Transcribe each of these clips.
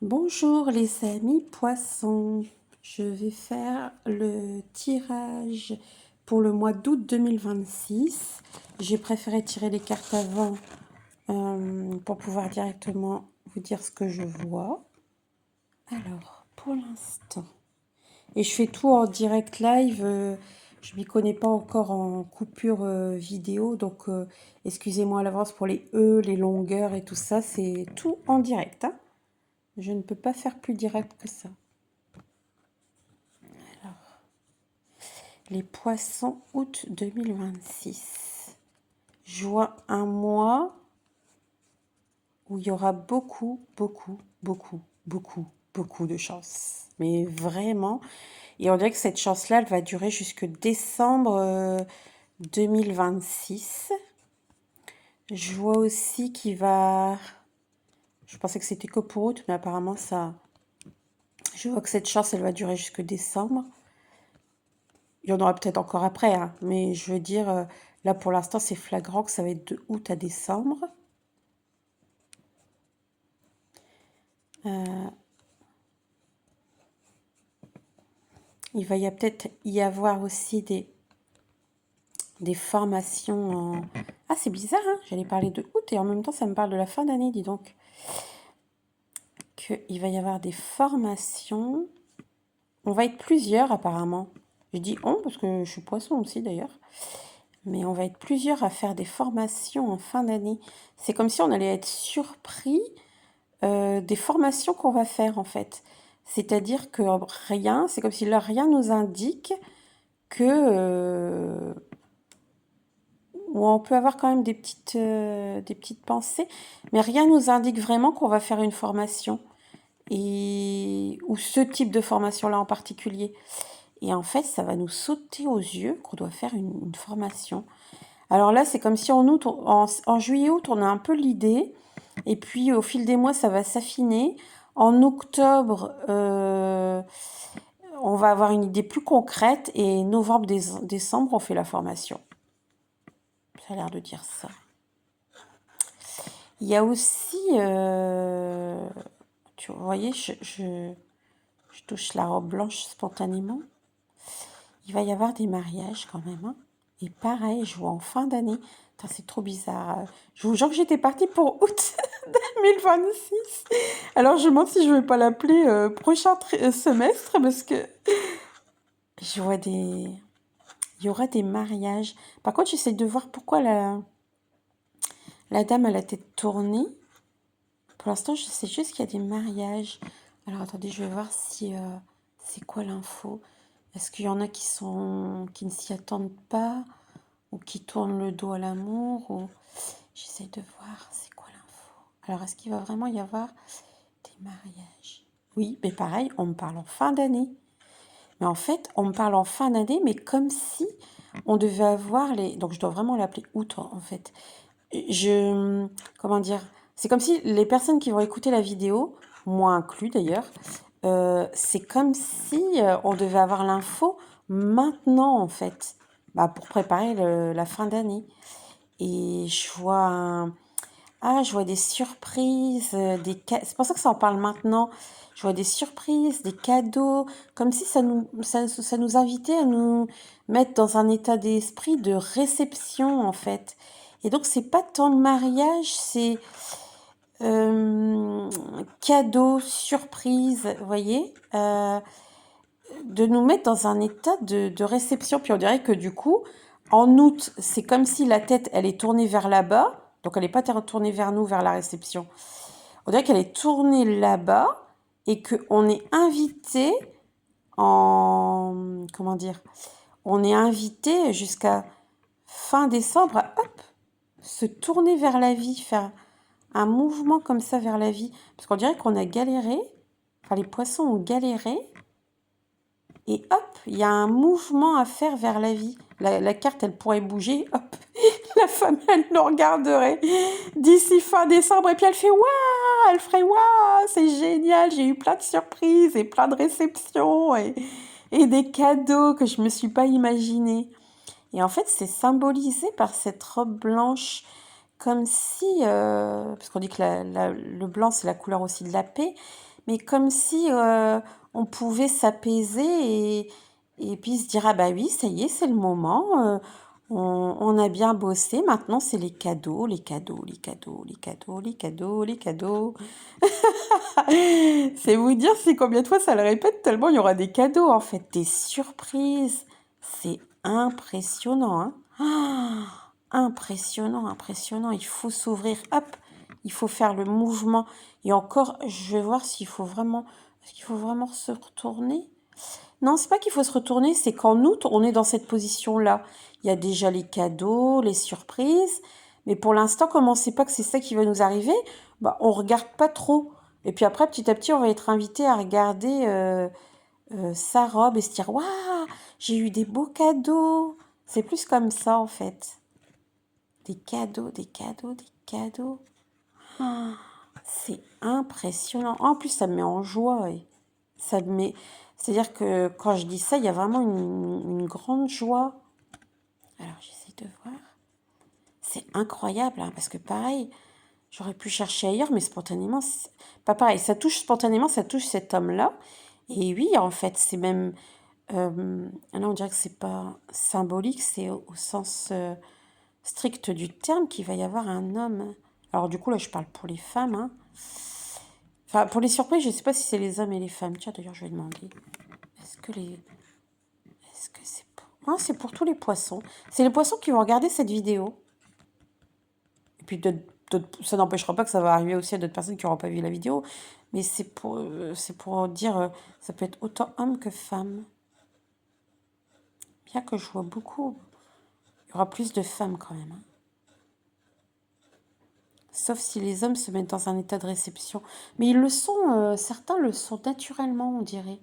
Bonjour les amis poissons, je vais faire le tirage pour le mois d'août 2026. J'ai préféré tirer les cartes avant pour pouvoir directement vous dire ce que je vois. Alors, pour l'instant, et je fais tout en direct live, je m'y connais pas encore en coupure vidéo, donc excusez-moi à l'avance pour les E, les longueurs et tout ça, c'est tout en direct, hein. Je ne peux pas faire plus direct que ça. Alors, les poissons août 2026. Je vois un mois où il y aura beaucoup de chance. Mais vraiment. Et on dirait que cette chance-là, elle va durer jusque décembre 2026. Je vois aussi qu'il va... Je pensais que c'était que pour août, mais apparemment ça... Je vois que cette chance, elle va durer jusque décembre. Il y en aura peut-être encore après, hein, mais je veux dire, là pour l'instant, c'est flagrant que ça va être de août à décembre. Il va peut-être y avoir aussi des formations en... Ah, c'est bizarre, hein, j'allais parler de août et en même temps, ça me parle de la fin d'année, dis donc. Qu'il va y avoir des formations. On va être plusieurs, apparemment. Je dis on, parce que je suis poisson aussi, d'ailleurs. Mais on va être plusieurs à faire des formations en fin d'année. C'est comme si on allait être surpris des formations qu'on va faire en fait. C'est-à-dire que rien, c'est comme si là rien nous indique que ou on peut avoir quand même des petites pensées, mais rien nous indique vraiment qu'on va faire une formation ou ce type de formation là en particulier. Et en fait, ça va nous sauter aux yeux qu'on doit faire une formation. Alors là, c'est comme si en août, en juillet-août, on a un peu l'idée. Et puis, au fil des mois, ça va s'affiner. En octobre, on va avoir une idée plus concrète. Et novembre, décembre, on fait la formation. Ça a l'air de dire ça. Il y a aussi... vous voyez, je touche la robe blanche spontanément. Il va y avoir des mariages quand même, hein. Et pareil, je vois en fin d'année. C'est trop bizarre. Je vous jure que j'étais partie pour août 2026. Alors, je me demande si je ne vais pas l'appeler prochain semestre parce que je vois il y aura des mariages. Par contre, j'essaie de voir pourquoi la dame a la tête tournée. Pour l'instant, je sais juste qu'il y a des mariages. Alors, attendez, je vais voir si c'est quoi l'info. Est-ce qu'il y en a qui ne s'y attendent pas ou qui tournent le dos à l'amour ou... J'essaie de voir c'est quoi l'info. Alors, est-ce qu'il va vraiment y avoir des mariages? Oui, mais pareil, on me parle en fin d'année. Mais en fait, on me parle en fin d'année, mais comme si on devait avoir les... Donc, je dois vraiment l'appeler août, en fait. Comment dire? C'est comme si les personnes qui vont écouter la vidéo, moi inclus d'ailleurs, c'est comme si on devait avoir l'info maintenant, en fait, pour préparer la fin d'année. Et je vois je vois des surprises, c'est pour ça que ça en parle maintenant. Je vois des surprises, des cadeaux, comme si ça nous invitait à nous mettre dans un état d'esprit de réception, en fait. Et donc, c'est pas tant le mariage, c'est cadeau, surprise, vous voyez, de nous mettre dans un état de réception. Puis on dirait que du coup, en août, c'est comme si la tête, elle est tournée vers là-bas. Donc, elle n'est pas tournée vers nous, vers la réception. On dirait qu'elle est tournée là-bas et qu'on est invité comment dire? On est invité jusqu'à fin décembre à, hop, se tourner vers la vie, faire un mouvement comme ça vers la vie. Parce qu'on dirait qu'on a galéré, enfin les poissons ont galéré, et hop, il y a un mouvement à faire vers la vie. La carte, elle pourrait bouger, hop, la femme, elle nous regarderait d'ici fin décembre, et puis elle fait « Waouh !» Elle ferait « Waouh ! C'est génial, j'ai eu plein de surprises et plein de réceptions et des cadeaux que je ne me suis pas imaginé. » Et en fait, c'est symbolisé par cette robe blanche, comme si, parce qu'on dit que le blanc, c'est la couleur aussi de la paix, mais comme si on pouvait s'apaiser et puis se dire, ah bah oui, ça y est, c'est le moment, on a bien bossé, maintenant c'est les cadeaux, les cadeaux, les cadeaux, les cadeaux, les cadeaux, les cadeaux. C'est vous dire si combien de fois ça le répète, tellement il y aura des cadeaux en fait, des surprises. C'est impressionnant, hein. Impressionnant, impressionnant. Il faut s'ouvrir, hop, il faut faire le mouvement. Et encore, je vais voir s'il faut vraiment, est-ce qu'il faut vraiment se retourner? Non, c'est pas qu'il faut se retourner, c'est qu'en août, on est dans cette position-là. Il y a déjà les cadeaux, les surprises, mais pour l'instant, comme on ne sait pas que c'est ça qui va nous arriver, bah, on regarde pas trop. Et puis après, petit à petit, on va être invité à regarder sa robe et se dire, waouh, j'ai eu des beaux cadeaux. C'est plus comme ça, en fait. Des cadeaux, des cadeaux, des cadeaux. Ah, c'est impressionnant. En plus, ça me met en joie. Ça me met... C'est-à-dire que quand je dis ça, il y a vraiment une grande joie. Alors, j'essaie de voir. C'est incroyable, hein, parce que pareil, j'aurais pu chercher ailleurs, mais spontanément, pas pareil. Ça touche spontanément, ça touche cet homme-là. Et oui, en fait, c'est même... là, on dirait que c'est pas symbolique, c'est au sens strict du terme qu'il va y avoir un homme. Alors, du coup, là, je parle pour les femmes, hein. Enfin, pour les surprises, je ne sais pas si c'est les hommes et les femmes. Tiens, d'ailleurs, je vais demander. Est-ce que les... Est-ce que c'est pour... Ah, c'est pour tous les poissons. C'est les poissons qui vont regarder cette vidéo. Et puis, ça n'empêchera pas que ça va arriver aussi à d'autres personnes qui n'auront pas vu la vidéo. Mais c'est pour dire... ça peut être autant homme que femme. Bien que je vois beaucoup... Il y aura plus de femmes quand même, hein. Sauf si les hommes se mettent dans un état de réception. Mais ils le sont, certains le sont naturellement, on dirait.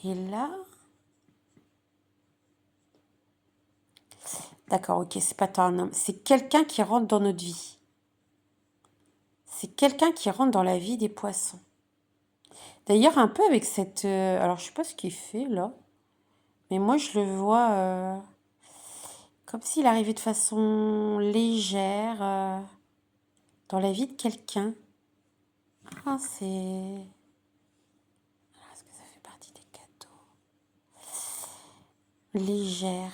Et là... D'accord, ok, c'est pas tant un homme. C'est quelqu'un qui rentre dans notre vie. C'est quelqu'un qui rentre dans la vie des poissons. D'ailleurs, un peu avec cette... alors, je sais pas ce qu'il fait, là. Mais moi, je le vois comme s'il arrivait de façon légère dans la vie de quelqu'un. Ah, c'est... Est-ce que ça fait partie des cadeaux? Légère.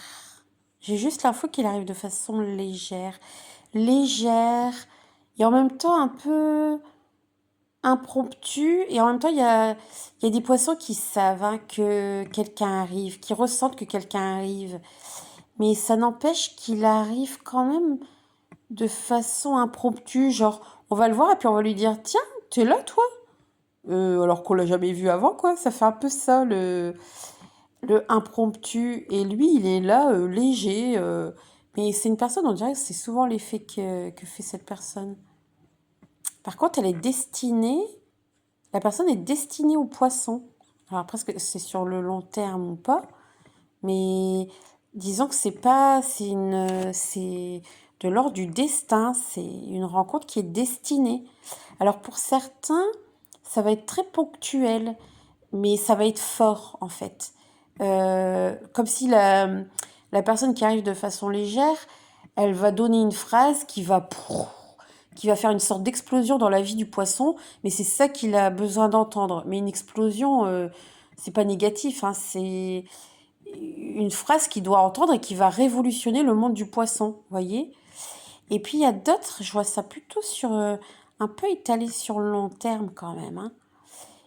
J'ai juste l'info qu'il arrive de façon légère. Légère. Et en même temps, un peu impromptu. Et en même temps, il y a des poissons qui savent, hein, que quelqu'un arrive, qui ressentent que quelqu'un arrive. Mais ça n'empêche qu'il arrive quand même de façon impromptue. Genre, on va le voir et puis on va lui dire, tiens, t'es là, toi? Alors qu'on l'a jamais vu avant, quoi. Ça fait un peu ça, le impromptu. Et lui, il est là, léger. Mais c'est une personne, on dirait que c'est souvent l'effet que fait cette personne. Par contre, elle est destinée... La personne est destinée aux poissons. Alors après, est-ce que c'est sur le long terme ou pas? Mais disons que c'est pas... C'est de l'ordre du destin. C'est une rencontre qui est destinée. Alors pour certains, ça va être très ponctuel. Mais ça va être fort, en fait. Comme si la personne qui arrive de façon légère, elle va donner une phrase qui va faire une sorte d'explosion dans la vie du poisson, mais c'est ça qu'il a besoin d'entendre. Mais une explosion, c'est pas négatif, hein, c'est une phrase qu'il doit entendre et qui va révolutionner le monde du poisson, voyez. Et puis il y a d'autres, je vois ça plutôt sur un peu étalé sur le long terme quand même, hein.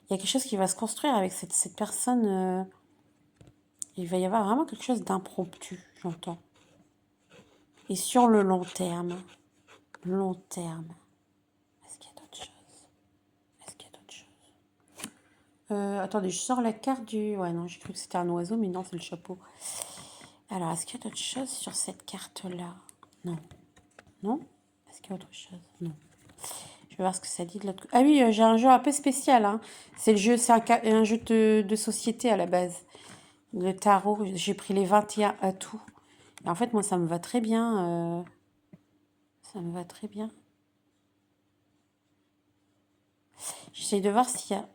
Il y a quelque chose qui va se construire avec cette personne. Il va y avoir vraiment quelque chose d'impromptu, j'entends. Et sur le long terme, est-ce qu'il y a d'autres choses? Est-ce qu'il y a d'autres choses? Attendez, je sors la carte du... Ouais, non, j'ai cru que c'était un oiseau, mais non, c'est le chapeau. Alors, est-ce qu'il y a d'autres choses sur cette carte-là? Non. Non? Est-ce qu'il y a autre chose? Non. Je vais voir ce que ça dit de l'autre côté. Ah oui, j'ai un jeu un peu spécial, hein. C'est un jeu de société à la base. Le tarot, j'ai pris les 21 atouts. Et en fait, moi, ça me va très bien. Ça me va très bien. J'essaie de voir s'il y a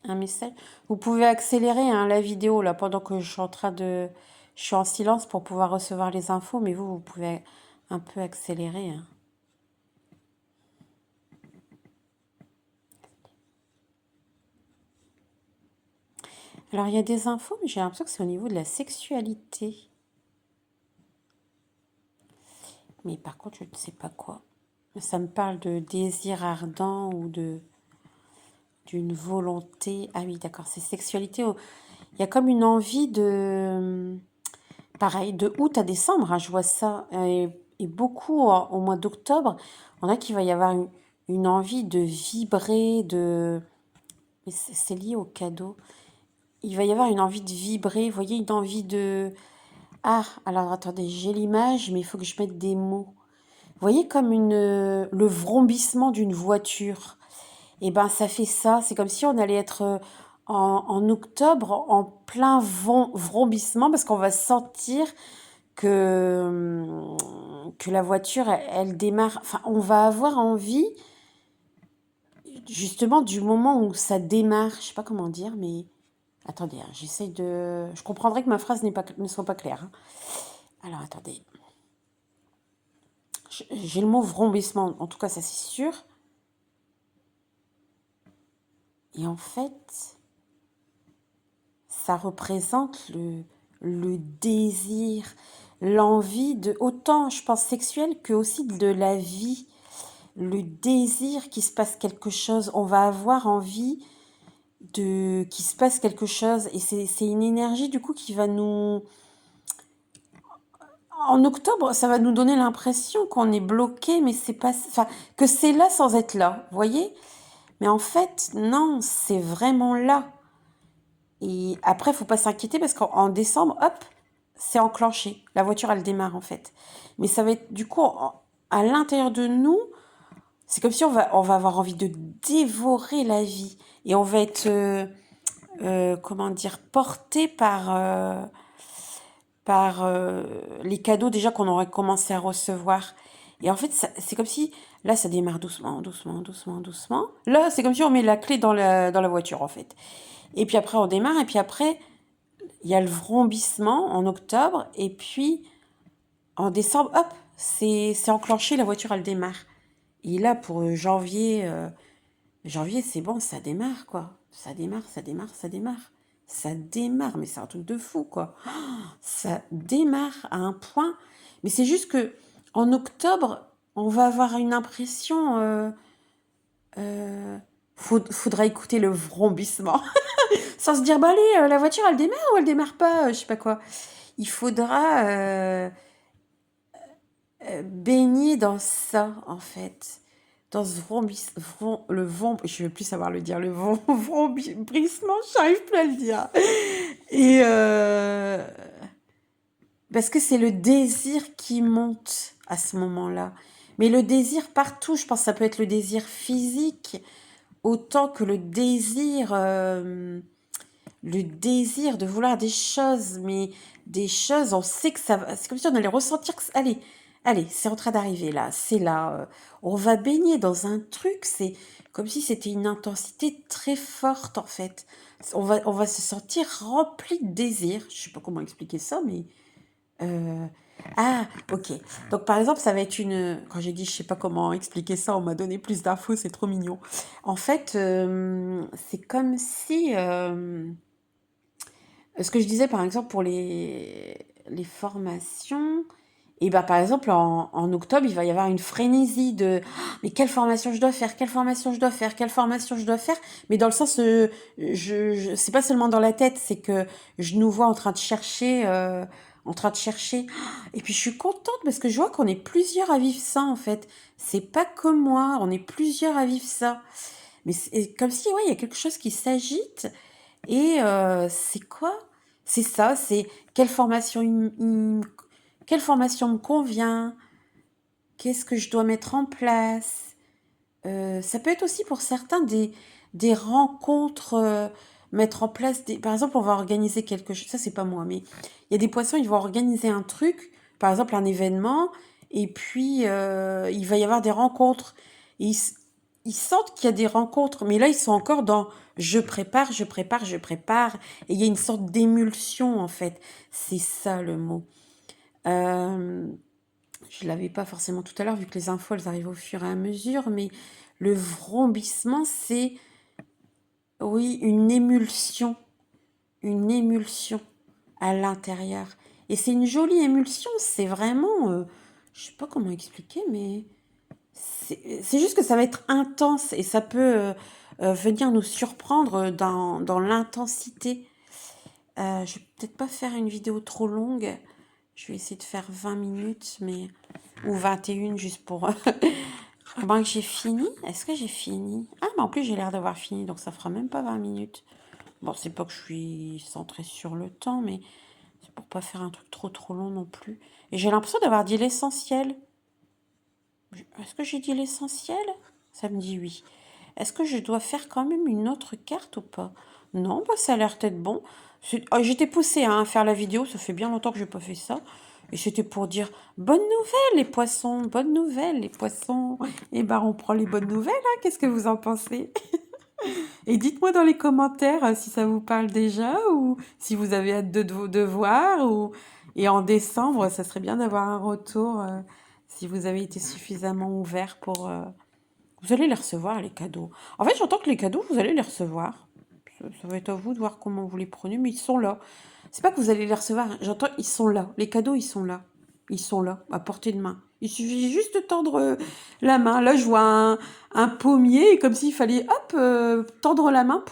un message. Vous pouvez accélérer, hein, la vidéo là pendant que je suis en train de... Je suis en silence pour pouvoir recevoir les infos, mais vous pouvez un peu accélérer, hein. Alors, il y a des infos, mais j'ai l'impression que c'est au niveau de la sexualité. Mais par contre, je ne sais pas quoi. Ça me parle de désir ardent ou d'une volonté. Ah oui, d'accord, c'est sexualité. Il y a comme une envie de... Pareil, de août à décembre, hein, je vois ça. Et beaucoup au mois d'octobre, on a qu'il va y avoir une envie de vibrer, de... Mais c'est lié au cadeau. Il va y avoir une envie de vibrer, vous voyez, une envie de... Ah, alors attendez, j'ai l'image, mais il faut que je mette des mots. Vous voyez comme le vrombissement d'une voiture. Et ben ça fait ça, c'est comme si on allait être en octobre en plein vrombissement parce qu'on va sentir que la voiture, elle démarre. Enfin, on va avoir envie justement du moment où ça démarre. Je sais pas comment dire, mais attendez, hein, j'essaye de... Je comprendrai que ma phrase ne soit pas claire, hein. Alors attendez. J'ai le mot vrombissement, en tout cas ça c'est sûr. Et en fait, ça représente le désir, l'envie de, autant je pense sexuel que aussi de la vie, le désir qu'il se passe quelque chose. On va avoir envie qu'il se passe quelque chose et c'est une énergie du coup qui va nous... En octobre, ça va nous donner l'impression qu'on est bloqué, mais c'est pas... Enfin, que c'est là sans être là, vous voyez? Mais en fait, non, c'est vraiment là. Et après, il faut pas s'inquiéter parce qu'en décembre, hop, c'est enclenché. La voiture, elle démarre en fait. Mais ça va être du coup, à l'intérieur de nous, c'est comme si on va avoir envie de dévorer la vie. Et on va être, comment dire, porté par les cadeaux déjà qu'on aurait commencé à recevoir. Et en fait, c'est comme si, là, ça démarre doucement, doucement, doucement, doucement. Là, c'est comme si on met la clé dans la voiture, en fait. Et puis après, on démarre, et puis après, il y a le vrombissement en octobre, et puis en décembre, hop, c'est enclenché, la voiture, elle démarre. Et là, pour janvier, c'est bon, ça démarre, quoi. Ça démarre, ça démarre, ça démarre. Ça démarre, mais c'est un truc de fou, quoi. Ça démarre à un point. Mais c'est juste que en octobre, on va avoir une impression. Faudra écouter le vrombissement. Sans se dire, bah allez, la voiture, elle démarre ou elle démarre pas, je sais pas quoi. Il faudra baigner dans ça, en fait. Dans ce je vais plus savoir le dire, vrombissement, j'arrive plus à le dire. Et parce que c'est le désir qui monte à ce moment-là. Mais le désir partout, je pense que ça peut être le désir physique, autant que le désir de vouloir des choses, mais des choses, on sait que ça va, c'est comme si on allait ressentir que, allez, c'est en train d'arriver là, c'est là, on va baigner dans un truc, c'est comme si c'était une intensité très forte en fait. On va se sentir rempli de désir, je sais pas comment expliquer ça, mais euh, ah, ok. Donc, par exemple, ça va être une... Quand j'ai dit, je sais pas comment expliquer ça, on m'a donné plus d'infos, c'est trop mignon. En fait, c'est comme si... ce que je disais, par exemple, pour les formations, et bah, par exemple, en octobre, il va y avoir une frénésie de «Ah, mais quelle formation je dois faire, quelle formation je dois faire, quelle formation je dois faire, mais dans le sens, c'est pas seulement dans la tête, c'est que je nous vois en train de chercher. Et puis je suis contente parce que je vois qu'on est plusieurs à vivre ça, en fait. C'est pas que moi, on est plusieurs à vivre ça. Mais c'est comme si, ouais, il y a quelque chose qui s'agite et c'est quoi? C'est ça, c'est quelle formation me convient? Qu'est-ce que je dois mettre en place? Ça peut être aussi pour certains des rencontres, mettre en place des... Par exemple, on va organiser quelque chose, ça c'est pas moi, mais il y a des poissons, ils vont organiser un truc, par exemple un événement, et puis il va y avoir des rencontres. Et ils sentent qu'il y a des rencontres, mais là ils sont encore dans je prépare, je prépare, je prépare, et il y a une sorte d'émulsion en fait. C'est ça le mot. Euh, je ne l'avais pas forcément tout à l'heure, vu que les infos, elles arrivent au fur et à mesure, mais le vrombissement, c'est, oui, une émulsion. une émulsion à l'intérieur. Et c'est une jolie émulsion, c'est vraiment... je sais pas comment expliquer, mais... C'est juste que ça va être intense et ça peut venir nous surprendre dans l'intensité. Je vais peut-être pas faire une vidéo trop longue. Je vais essayer de faire 20 minutes, mais... Ou 21 juste pour... à moins que j'ai fini. Est-ce que j'ai fini? Ah, mais en plus j'ai l'air d'avoir fini, donc ça fera même pas 20 minutes. Bon, c'est pas que je suis centrée sur le temps, mais c'est pour pas faire un truc trop long non plus. Et j'ai l'impression d'avoir dit l'essentiel. Est-ce que j'ai dit l'essentiel? Ça me dit oui. Est-ce que je dois faire quand même une autre carte ou pas? Non, bah ça a l'air peut-être bon. Oh, j'étais poussée hein, à faire la vidéo, ça fait bien longtemps que j'ai pas fait ça. Et c'était pour dire bonne nouvelle les poissons, bonne nouvelle les poissons. Et ben on prend les bonnes nouvelles, hein, qu'est-ce que vous en pensez? Et dites-moi dans les commentaires si ça vous parle déjà ou si vous avez hâte de voir. Et en décembre, ça serait bien d'avoir un retour si vous avez été suffisamment ouvert pour... Vous allez les recevoir, les cadeaux. En fait, j'entends que les cadeaux, vous allez les recevoir. Ça va être à vous de voir comment vous les prenez, mais ils sont là. C'est pas que vous allez les recevoir, hein. J'entends, ils sont là. Les cadeaux, ils sont là. Ils sont là, à portée de main. Il suffit juste de tendre la main. Là, je vois un pommier, comme s'il fallait, hop, tendre la main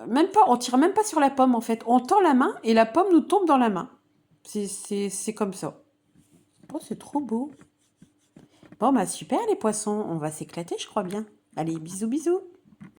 même pas, on tire même pas sur la pomme, en fait. On tend la main et la pomme nous tombe dans la main. C'est comme ça. Oh, c'est trop beau. Bon, bah super les poissons, on va s'éclater, je crois bien. Allez, bisous, bisous.